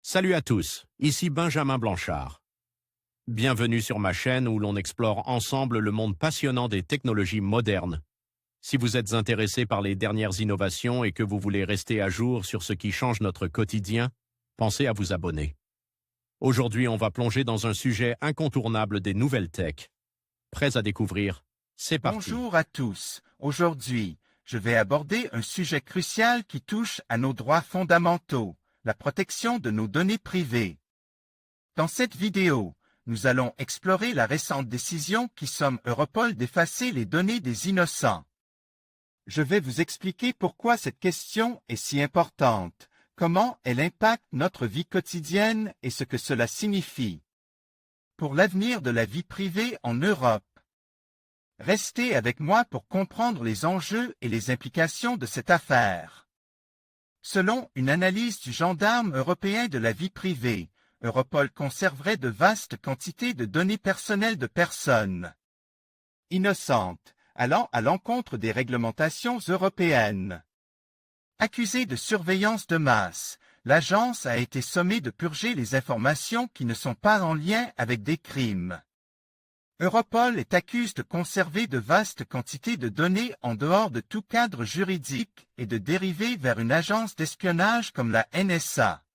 Salut à tous, ici Benjamin Blanchard. Bienvenue sur ma chaîne où l'on explore ensemble le monde passionnant des technologies modernes. Si vous êtes intéressé par les dernières innovations et que vous voulez rester à jour sur ce qui change notre quotidien, pensez à vous abonner. Aujourd'hui, on va plonger dans un sujet incontournable des nouvelles tech. Prêts à découvrir? C'est parti. Bonjour à tous. Aujourd'hui, je vais aborder un sujet crucial qui touche à nos droits fondamentaux, la protection de nos données privées. Dans cette vidéo, nous allons explorer la récente décision qui somme Europol d'effacer les données des innocents. Je vais vous expliquer pourquoi cette question est si importante, comment elle impacte notre vie quotidienne et ce que cela signifie pour l'avenir de la vie privée en Europe. Restez avec moi pour comprendre les enjeux et les implications de cette affaire. Selon une analyse du gendarme européen de la vie privée, Europol conserverait de vastes quantités de données personnelles de personnes innocentes, allant à l'encontre des réglementations européennes. Accusée de surveillance de masse, l'agence a été sommée de purger les informations qui ne sont pas en lien avec des crimes. Europol est accusé de conserver de vastes quantités de données en dehors de tout cadre juridique et de dériver vers une agence d'espionnage comme la NSA.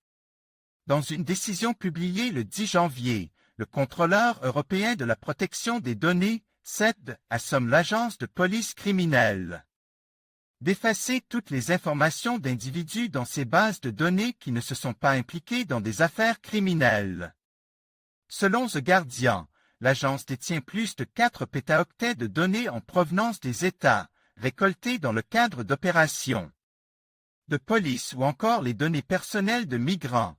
Dans une décision publiée le 10 janvier, le contrôleur européen de la protection des données, CED, assomme l'agence de police criminelle d'effacer toutes les informations d'individus dans ses bases de données qui ne se sont pas impliqués dans des affaires criminelles. Selon The Guardian, l'agence détient plus de 4 pétaoctets de données en provenance des États, récoltées dans le cadre d'opérations de police ou encore les données personnelles de migrants.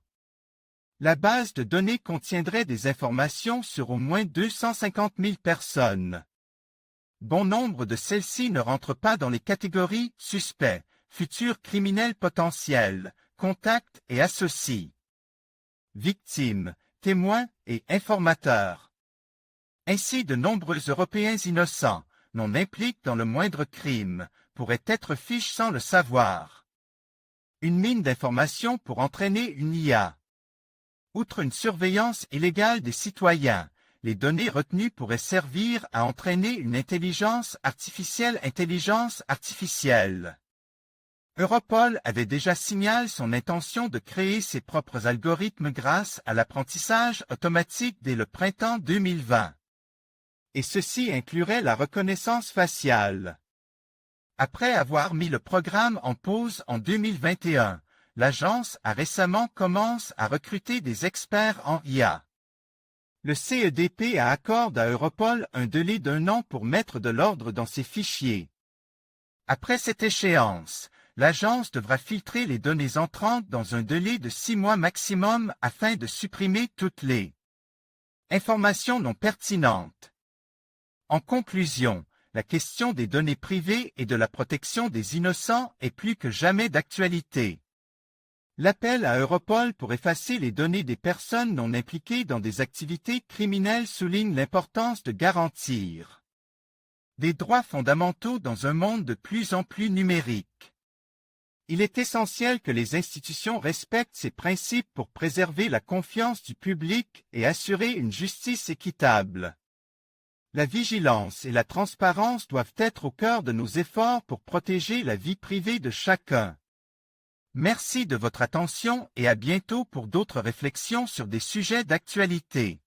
La base de données contiendrait des informations sur au moins 250 000 personnes. Bon nombre de celles-ci ne rentrent pas dans les catégories suspects, futurs criminels potentiels, contacts et associés, victimes, témoins et informateurs. Ainsi, de nombreux Européens innocents, non impliqués dans le moindre crime, pourraient être fichés sans le savoir. Une mine d'informations pour entraîner une IA. Outre une surveillance illégale des citoyens, les données retenues pourraient servir à entraîner une intelligence artificielle. Europol avait déjà signalé son intention de créer ses propres algorithmes grâce à l'apprentissage automatique dès le printemps 2020. Et ceci inclurait la reconnaissance faciale. Après avoir mis le programme en pause en 2021, l'agence a récemment commencé à recruter des experts en IA. Le CEDP a accordé à Europol un délai d'1 an pour mettre de l'ordre dans ses fichiers. Après cette échéance, l'agence devra filtrer les données entrantes dans un délai de 6 mois maximum afin de supprimer toutes les informations non pertinentes. En conclusion, la question des données privées et de la protection des innocents est plus que jamais d'actualité. L'appel à Europol pour effacer les données des personnes non impliquées dans des activités criminelles souligne l'importance de garantir des droits fondamentaux dans un monde de plus en plus numérique. Il est essentiel que les institutions respectent ces principes pour préserver la confiance du public et assurer une justice équitable. La vigilance et la transparence doivent être au cœur de nos efforts pour protéger la vie privée de chacun. Merci de votre attention et à bientôt pour d'autres réflexions sur des sujets d'actualité.